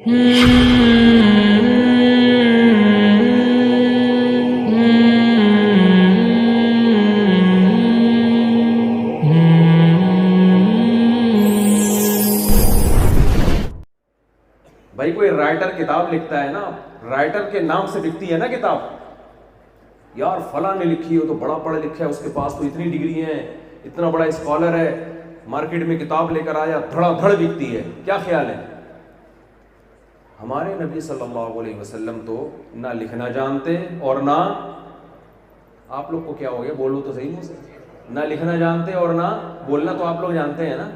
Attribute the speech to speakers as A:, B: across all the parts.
A: بھائی کوئی رائٹر کتاب لکھتا ہے نا، رائٹر کے نام سے بکتی ہے نا کتاب، یار فلاں نے لکھی ہو تو بڑا پڑھا لکھا ہے، اس کے پاس تو اتنی ڈگری ہیں، اتنا بڑا اسکالر ہے، مارکیٹ میں کتاب لے کر آیا، دھڑا دھڑ بکتی ہے. کیا خیال ہے؟ ہمارے نبی صلی اللہ علیہ وسلم تو نہ لکھنا جانتے اور نہ، آپ لوگ کو کیا ہو گیا، بولو تو صحیح مجھ سے، نہ لکھنا جانتے اور نہ بولنا تو آپ لوگ جانتے ہیں نا،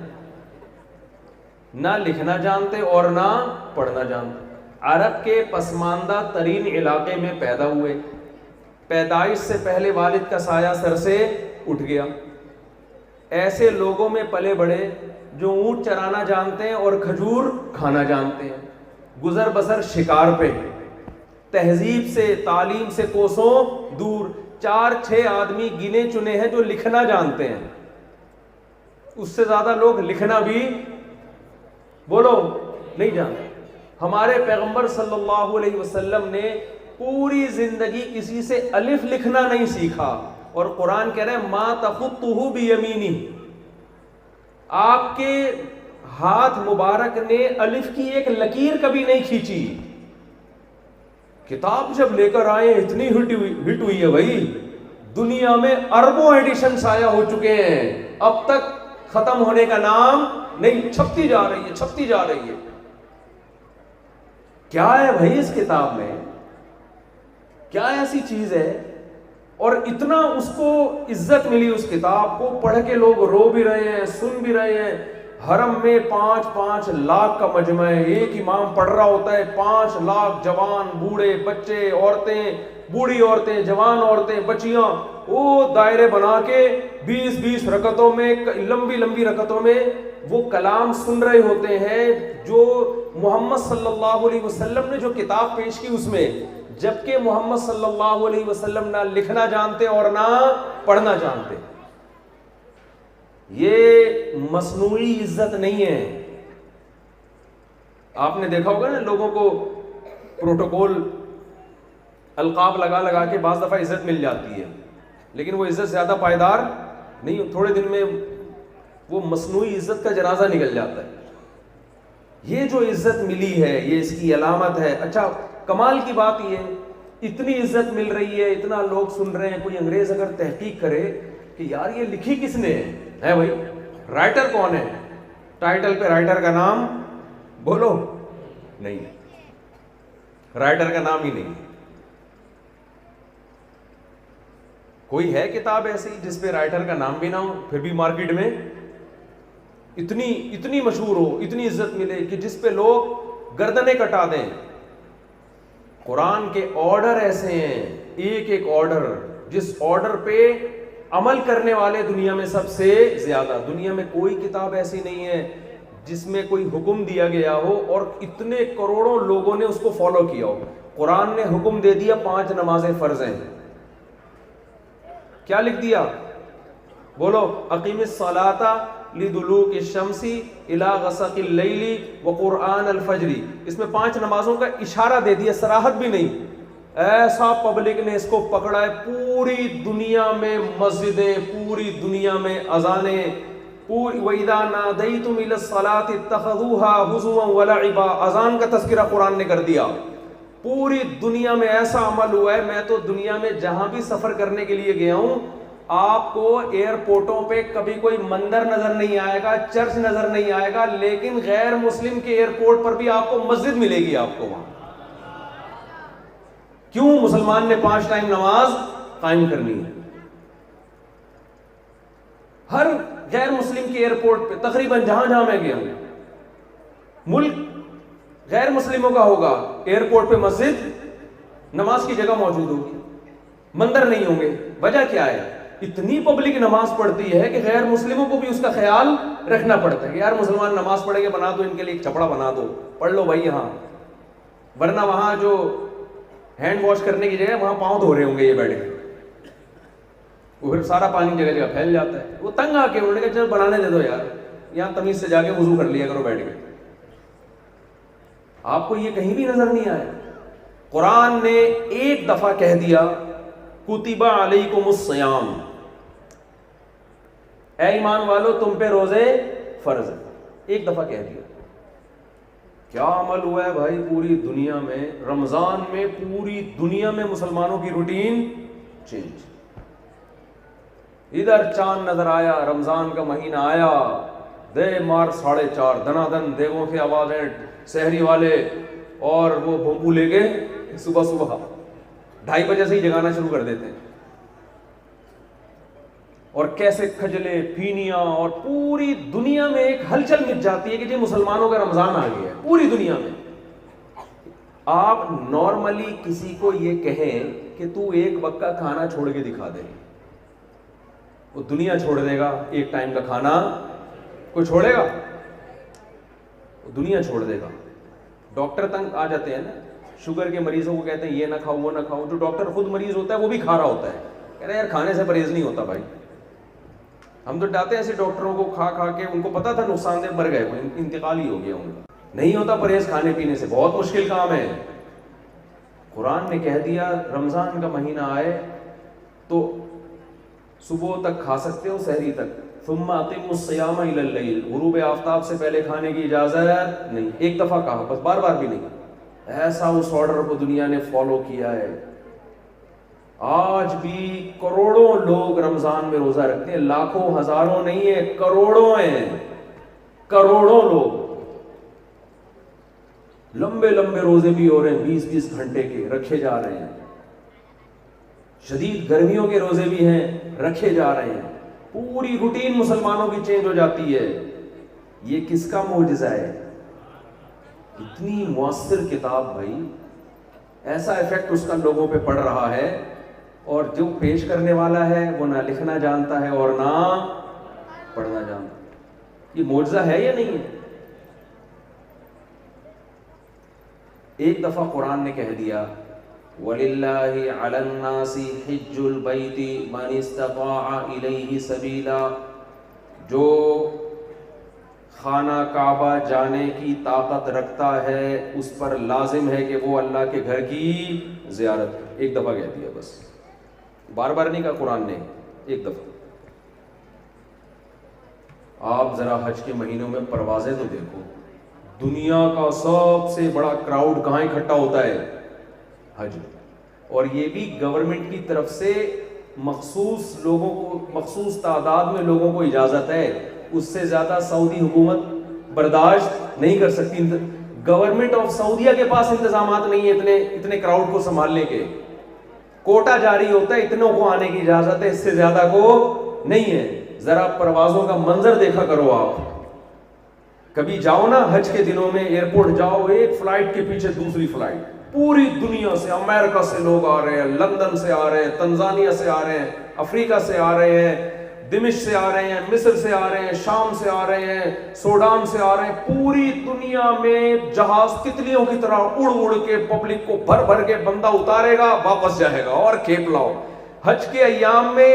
A: نہ لکھنا جانتے اور نہ پڑھنا جانتے. عرب کے پسماندہ ترین علاقے میں پیدا ہوئے، پیدائش سے پہلے والد کا سایہ سر سے اٹھ گیا. ایسے لوگوں میں پلے بڑے جو اونٹ چرانا جانتے ہیں اور کھجور کھانا جانتے ہیں، گزر بسر شکار پہ، تہذیب سے تعلیم سے کوسوں دور. 4-6 آدمی گنے چنے ہیں جو لکھنا جانتے ہیں، اس سے زیادہ لوگ لکھنا بھی بولو نہیں جانتے. ہمارے پیغمبر صلی اللہ علیہ وسلم نے پوری زندگی کسی سے الف لکھنا نہیں سیکھا، اور قرآن کہہ رہے ہیں ما تخطہ بیمینی، آپ کے ہاتھ مبارک نے الف کی ایک لکیر کبھی نہیں کھینچی. کتاب جب لے کر آئے اتنی ہٹ ہوئی ہے بھائی، دنیا میں اربوں ایڈیشن شائع ہو چکے ہیں، اب تک ختم ہونے کا نام نہیں، چھپتی جا رہی ہے، چھپتی جا رہی ہے. کیا ہے بھائی اس کتاب میں، کیا ایسی چیز ہے؟ اور اتنا اس کو عزت ملی اس کتاب کو، پڑھ کے لوگ رو بھی رہے ہیں، سن بھی رہے ہیں. حرم میں 5-5 لاکھ کا مجمع ہے، ایک امام پڑھ رہا ہوتا ہے، 5 لاکھ جوان بوڑھے بچے عورتیں، بوڑھی عورتیں جوان عورتیں بچیاں، وہ دائرے بنا کے 20-20 رکعتوں میں، لمبی لمبی رکعتوں میں وہ کلام سن رہے ہوتے ہیں جو محمد صلی اللہ علیہ وسلم نے جو کتاب پیش کی اس میں. جبکہ محمد صلی اللہ علیہ وسلم نہ لکھنا جانتے اور نہ پڑھنا جانتے. یہ مصنوعی عزت نہیں ہے. آپ نے دیکھا ہوگا نا لوگوں کو پروٹوکول القاب لگا لگا کے بعض دفعہ عزت مل جاتی ہے، لیکن وہ عزت زیادہ پائیدار نہیں، تھوڑے دن میں وہ مصنوعی عزت کا جنازہ نکل جاتا ہے. یہ جو عزت ملی ہے یہ اس کی علامت ہے. اچھا کمال کی بات یہ، اتنی عزت مل رہی ہے، اتنا لوگ سن رہے ہیں، کوئی انگریز اگر تحقیق کرے کہ یار یہ لکھی کس نے ہے بھائی، رائٹر کون ہے، ٹائٹل پہ رائٹر کا نام بولو نہیں، رائٹر کا نام ہی نہیں. کوئی ہے کتاب ایسی جس پہ رائٹر کا نام بھی نہ ہو، پھر بھی مارکیٹ میں اتنی مشہور ہو، اتنی عزت ملے کہ جس پہ لوگ گردنیں کٹا دیں. قرآن کے آرڈر ایسے ہیں، ایک ایک آرڈر، جس آرڈر پہ عمل کرنے والے دنیا میں سب سے زیادہ. دنیا میں کوئی کتاب ایسی نہیں ہے جس میں کوئی حکم دیا گیا ہو اور اتنے کروڑوں لوگوں نے اس کو فالو کیا ہو. قرآن نے حکم دے دیا 5 نمازیں فرض ہیں، کیا لکھ دیا بولو، اقیم الصلاۃ لدلوک الشمس الی غسق اللیل وقرآن الفجر. اس میں 5 نمازوں کا اشارہ دے دیا، صراحت بھی نہیں. ایسا پبلک نے اس کو پکڑا ہے، پوری دنیا میں مسجدیں، پوری دنیا میں اذانیں، وَإِذَا نَادَيْتُمْ إِلَى الصَّلَاةِ اتَّخَذُوهَا هُزُوًا وَلَعِبًا. اذان کا تذکرہ قرآن نے کر دیا. پوری دنیا میں ایسا عمل ہوا ہے، میں تو دنیا میں جہاں بھی سفر کرنے کے لیے گیا ہوں، آپ کو ایئرپورٹوں پہ کبھی کوئی مندر نظر نہیں آئے گا، چرچ نظر نہیں آئے گا، لیکن غیر مسلم کے ایئرپورٹ پر بھی آپ کو مسجد ملے گی. آپ کو وہاں کیوں؟ مسلمان نے 5 ٹائم نماز قائم کرنی ہے. ہر غیر مسلم کے ایئرپورٹ پہ تقریباً جہاں میں گیا ہوں، ملک غیر مسلموں کا ہوگا، ایئرپورٹ پہ مسجد نماز کی جگہ موجود ہوگی، مندر نہیں ہوں گے. وجہ کیا ہے؟ اتنی پبلک نماز پڑھتی ہے کہ غیر مسلموں کو بھی اس کا خیال رکھنا پڑتا ہے کہ یار مسلمان نماز پڑھیں گے، بنا دو ان کے لیے ایک چپڑا بنا دو، پڑھ لو بھائی یہاں. ورنہ وہاں جو ہینڈ واش کرنے کی جگہ وہاں پاؤں دھو رہے ہوں گے یہ بیٹھے، وہ پھر سارا پانی جگہ جگہ پھیل جاتا ہے. وہ تنگ آ کے انہوں نے کہا چلو بنانے دے دو یار، یہاں تمیز سے جا کے وضو کر لیا کرو بیٹھ کے. آپ کو یہ کہیں بھی نظر نہیں آیا؟ قرآن نے ایک دفعہ کہہ دیا کتب علیکم الصیام، اے ایمان والو تم پہ روزے فرض، ایک دفعہ کہہ دیا۔ کیا عمل ہوا ہے بھائی پوری دنیا میں؟ رمضان میں پوری دنیا میں مسلمانوں کی روٹین چینج۔ ادھر چاند نظر آیا، رمضان کا مہینہ آیا، دے مار 4:30 دنادن دیگوں کی آوازیں، سحری والے اور وہ بھومبو لے کے صبح 2:30 بجے سے ہی جگانا شروع کر دیتے ہیں، اور کیسے کھجلے پھینیاں، اور پوری دنیا میں ایک ہلچل مچ جاتی ہے کہ جی مسلمانوں کا رمضان آ گیا ہے پوری دنیا میں۔ آپ نارملی کسی کو یہ کہیں کہ تو ایک وقت کا کھانا چھوڑ کے دکھا دے، وہ دنیا چھوڑ دے گا۔ ایک ٹائم کا کھانا کوئی چھوڑے گا؟ وہ دنیا چھوڑ دے گا۔ ڈاکٹر تنگ آ جاتے ہیں نا، شوگر کے مریضوں کو کہتے ہیں یہ نہ کھاؤ وہ نہ کھاؤ، جو ڈاکٹر خود مریض ہوتا ہے وہ بھی کھا رہا ہوتا ہے، کہہ رہے ہیں یار کھانے سے پرہیز نہیں ہوتا بھائی۔ ہم تو ڈاتے ہیں ایسے ڈاکٹروں کو، کھا کھا کے ان کو پتا تھا نقصان دہ، مر گئے، انتقال ہی ہو گیا ان کا۔ نہیں ہوتا پرہیز کھانے پینے سے، بہت مشکل کام ہے۔ قرآن نے کہہ دیا رمضان کا مہینہ آئے تو صبح تک کھا سکتے ہو، سحری تک، ثم اطموا الصیام الی اللیل، غروب آفتاب سے پہلے کھانے کی اجازت نہیں۔ ایک دفعہ کہا بس، بار بار بھی نہیں۔ ایسا اس آرڈر کو دنیا نے فالو کیا ہے۔ آج بھی کروڑوں لوگ رمضان میں روزہ رکھتے ہیں، لاکھوں ہزاروں نہیں ہے، کروڑوں ہیں، کروڑوں لوگ لمبے لمبے روزے بھی ہو رہے ہیں، 20-20 گھنٹے کے رکھے جا رہے ہیں، شدید گرمیوں کے روزے بھی ہیں رکھے جا رہے ہیں، پوری روٹین مسلمانوں کی چینج ہو جاتی ہے۔ یہ کس کا معجزہ ہے؟ اتنی مؤثر کتاب بھائی، ایسا ایفیکٹ اس کا لوگوں پہ پڑ رہا ہے، اور جو پیش کرنے والا ہے وہ نہ لکھنا جانتا ہے اور نہ پڑھنا جانتا۔ یہ معجزہ ہے یا نہیں ہے؟ ایک دفعہ قرآن نے کہہ دیا وَلِلَّهِ عَلَى النَّاسِ حِجُّ الْبَيْتِ مَنِ اسْتَطَاعَ إِلَيْهِ سَبِيلًا، جو خانہ کعبہ جانے کی طاقت رکھتا ہے اس پر لازم ہے کہ وہ اللہ کے گھر کی زیارت۔ ایک دفعہ کہہ دیا بس، بار بار نہیں کہا قرآن نے، ایک دفعہ۔ آپ ذرا حج کے مہینوں میں پروازیں تو دیکھو، دنیا کا سب سے بڑا کراؤڈ کہاں اکٹھا ہوتا ہے؟ حج۔ اور یہ بھی گورنمنٹ کی طرف سے مخصوص لوگوں کو، مخصوص تعداد میں لوگوں کو اجازت ہے، اس سے زیادہ سعودی حکومت برداشت نہیں کر سکتی۔ گورنمنٹ آف سعودیہ کے پاس انتظامات نہیں ہے اتنے کراؤڈ کو سنبھالنے کے، کوٹا جاری ہوتا ہے، اتنوں کو آنے کی اجازت ہے، اس سے زیادہ کو نہیں ہے۔ ذرا پروازوں کا منظر دیکھا کرو آپ، کبھی جاؤ نا حج کے دنوں میں ایئرپورٹ جاؤ، ایک فلائٹ کے پیچھے دوسری فلائٹ، پوری دنیا سے، امریکہ سے لوگ آ رہے ہیں، لندن سے آ رہے ہیں، تنزانیہ سے آ رہے ہیں، افریقہ سے آ رہے ہیں، دمشق سے آ رہے ہیں، مصر سے آ رہے ہیں، شام سے آ رہے ہیں، سوڈان سے آ رہے ہیں، پوری دنیا میں جہاز تتلیوں کی طرح اڑ اڑ کے پبلک کو بھر بھر کے بندہ اتارے گا، واپس جائے گا اور کھیپ لاؤ۔ حج کے ایام میں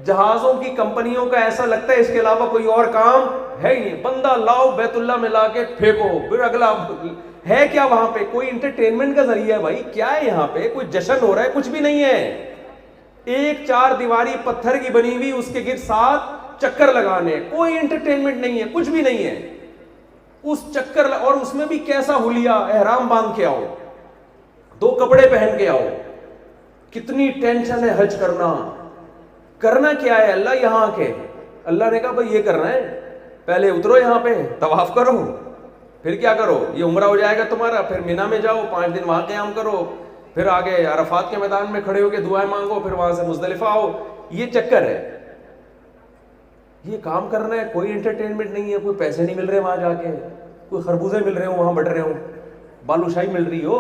A: جہازوں کی کمپنیوں کا ایسا لگتا ہے اس کے علاوہ کوئی اور کام ہے ہی نہیں، بندہ لاؤ بیت اللہ میں لا کے پھینکو، پھر اگلا ہے کیا وہاں پہ؟ کوئی انٹرٹینمنٹ کا ذریعہ ہے بھائی؟ کیا ہے یہاں پہ؟ کوئی جشن ہو رہا ہے؟ کچھ بھی نہیں ہے۔ ایک 4 دیواری پتھر کی بنی ہوئی، اس کے گرد 7 چکر لگانے، کوئی انٹرٹینمنٹ نہیں ہے، کچھ بھی نہیں ہے۔ اس چکر، اور اس میں بھی کیسا حلیہ، احرام باندھ کے آؤ، 2 کپڑے پہن کے آؤ، کتنی ٹینشن ہے حج کرنا کیا ہے؟ اللہ یہاں کے اللہ نے کہا بھائی یہ کرنا ہے، پہلے اترو یہاں پہ، طواف کرو، پھر کیا کرو، یہ عمرہ ہو جائے گا تمہارا، پھر مینا میں جاؤ 5 دن وہاں قیام کرو، پھر آگے عرفات کے میدان میں کھڑے ہو کے دعائیں مانگو، پھر وہاں سے مزدلفہ آؤ۔ یہ چکر ہے، یہ کام کرنا ہے، کوئی انٹرٹینمنٹ نہیں ہے، کوئی پیسے نہیں مل رہے وہاں جا کے، کوئی خربوزے مل رہے ہوں وہاں بٹ رہے ہوں، بالوشاہی مل رہی ہو۔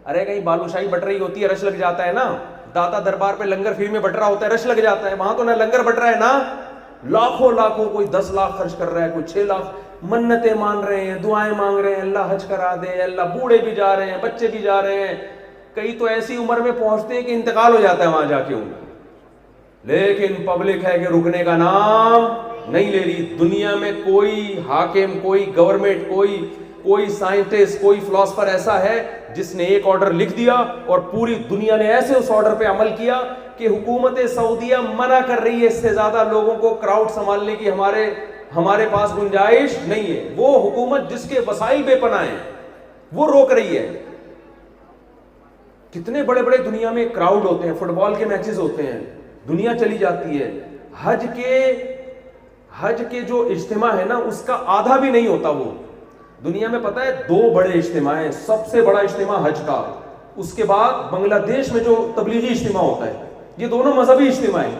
A: ارے کہیں بالوشاہی بٹ رہی ہوتی ہے رش لگ جاتا ہے نا، داتا دربار پہ لنگر فری میں بٹ رہا ہوتا ہے، رش لگ جاتا ہے، وہاں تو نہ لنگر بٹ رہا ہے نا لاکھوں، کوئی 10 لاکھ خرچ کر رہا ہے، کوئی 6 لاکھ، منتیں مان رہے ہیں، دعائیں مانگ رہے ہیں، اللہ حج کرا دے، اللہ، بوڑھے بھی جا رہے ہیں، بچے بھی جا رہے ہیں، کئی تو ایسی عمر میں پہنچتے ہیں کہ انتقال ہو جاتا ہے وہاں جا کے ان کا، لیکن پبلک ہے کہ رکنے کا نام نہیں لے رہی۔ دنیا میں کوئی حاکم، کوئی گورنمنٹ، کوئی سائنٹسٹ کوئی فلاسفر ایسا ہے جس نے ایک آرڈر لکھ دیا اور پوری دنیا نے ایسے اس آرڈر پہ عمل کیا کہ حکومت سعودیہ منع کر رہی ہے اس سے زیادہ لوگوں کو کراؤڈ سنبھالنے کی ہمارے پاس گنجائش نہیں ہے. وہ حکومت جس کے وسائل بے پناہ ہیں وہ روک رہی ہے. کتنے بڑے بڑے دنیا میں کراؤڈ ہوتے ہیں, فٹ بال کے میچز ہوتے ہیں, دنیا چلی جاتی ہے. حج کے جو اجتماع ہے نا اس کا آدھا بھی نہیں ہوتا. وہ دنیا میں پتہ ہے 2 بڑے اجتماع ہیں, سب سے بڑا اجتماع حج کا, اس کے بعد بنگلہ دیش میں جو تبلیغی اجتماع ہوتا ہے. یہ دونوں مذہبی اجتماع ہیں.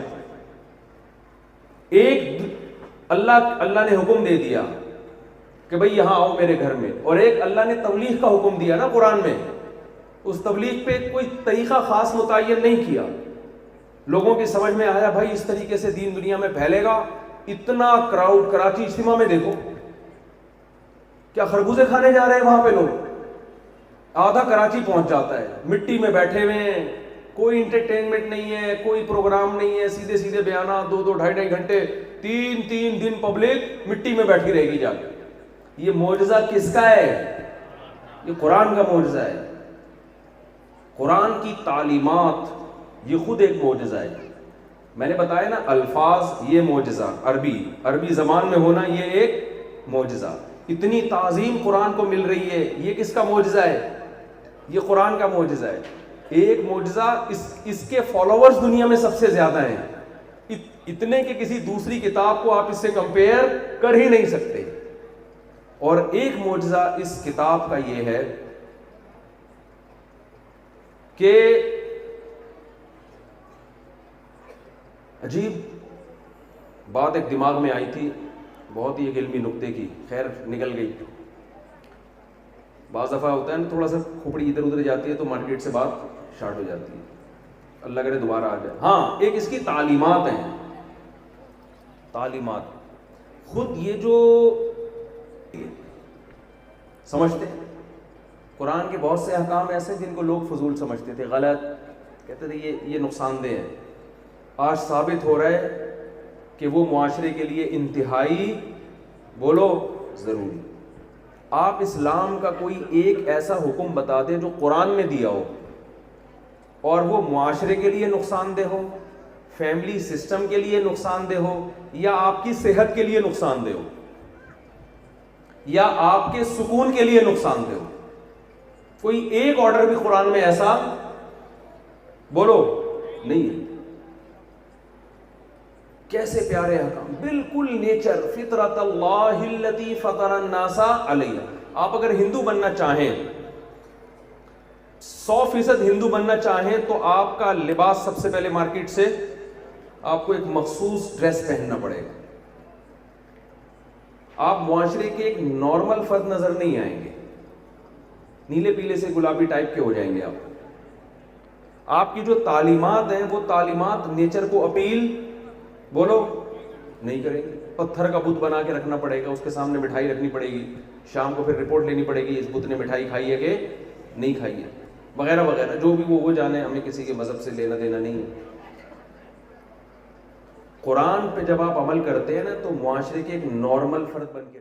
A: ایک اللہ نے حکم دے دیا کہ بھئی یہاں آؤ میرے گھر میں, اور ایک اللہ نے تبلیغ کا حکم دیا نا قرآن میں. اس تبلیغ پہ کوئی طریقہ خاص متعین نہیں کیا. لوگوں کی سمجھ میں آیا بھائی اس طریقے سے دین دنیا میں پھیلے گا. اتنا کراؤڈ کراچی اجتماع میں دیکھو, کیا خربوزے کھانے جا رہے ہیں وہاں پہ لوگ. آدھا کراچی پہنچ جاتا ہے, مٹی میں بیٹھے ہوئے ہیں, کوئی انٹرٹینمنٹ نہیں ہے, کوئی پروگرام نہیں ہے, سیدھے سیدھے بیانات, 2 2.5 گھنٹے, 3 دن پبلک مٹی میں بیٹھی رہے گی جا کے. یہ معجزہ کس کا ہے؟ یہ قرآن کا معجزہ ہے. قرآن کی تعلیمات یہ خود ایک معجزہ ہے. میں نے بتایا نا الفاظ یہ معجزہ, عربی زبان میں ہونا یہ ایک معجزہ. اتنی تعظیم قرآن کو مل رہی ہے, یہ کس کا معجزہ ہے؟ یہ قرآن کا معجزہ ہے. ایک معجزہ, اس کے فالوورز دنیا میں سب سے زیادہ ہیں, اتنے کہ کسی دوسری کتاب کو آپ اس سے کمپیئر کر ہی نہیں سکتے. اور ایک معجزہ اس کتاب کا یہ ہے کہ عجیب بات ایک دماغ میں آئی تھی, بہت ہی ایک علمی نکتے کی, خیر نکل گئی. بعض دفعہ ہوتا ہے نا تھوڑا سا کھوپڑی ادھر ادھر جاتی ہے تو مارکیٹ سے بات شارٹ ہو جاتی ہے, اللہ کرے دوبارہ آ جائے. ہاں, ایک اس کی تعلیمات ہیں. تعلیمات خود یہ جو سمجھتے ہیں قرآن کے بہت سے احکام ایسے جن کو لوگ فضول سمجھتے تھے, غلط کہتے تھے یہ نقصان دہ ہے. آج ثابت ہو رہا ہے کہ وہ معاشرے کے لیے انتہائی بولو ضروری. آپ اسلام کا کوئی ایک ایسا حکم بتا دیں جو قرآن میں دیا ہو اور وہ معاشرے کے لیے نقصان دہ ہو, فیملی سسٹم کے لیے نقصان دہ ہو, یا آپ کی صحت کے لیے نقصان دہ ہو, یا آپ کے سکون کے لیے نقصان دہ ہو. کوئی ایک آرڈر بھی قرآن میں ایسا بولو نہیں ہے. کیسے پیارے حکام, بالکل نیچر, فطرت اللہ التی فطر الناس علیہا. آپ اگر ہندو بننا چاہیں, 100% ہندو بننا چاہیں تو آپ کا لباس سب سے پہلے مارکیٹ سے آپ کو ایک مخصوص ڈریس پہننا پڑے گا. آپ معاشرے کے ایک نارمل فرد نظر نہیں آئیں گے, نیلے پیلے سے گلابی ٹائپ کے ہو جائیں گے. آپ کی جو تعلیمات ہیں وہ تعلیمات نیچر کو اپیل بولو نہیں کریں گے. پتھر کا بت بنا کے رکھنا پڑے گا, اس کے سامنے مٹھائی رکھنی پڑے گی, شام کو پھر رپورٹ لینی پڑے گی اس بت نے مٹھائی کھائی ہے کہ نہیں کھائی ہے, وغیرہ وغیرہ. جو بھی وہ جانے, ہمیں کسی کے مذہب سے لینا دینا نہیں ہے. قرآن پہ جب آپ عمل کرتے ہیں نا تو معاشرے کے ایک نارمل فرد بن کے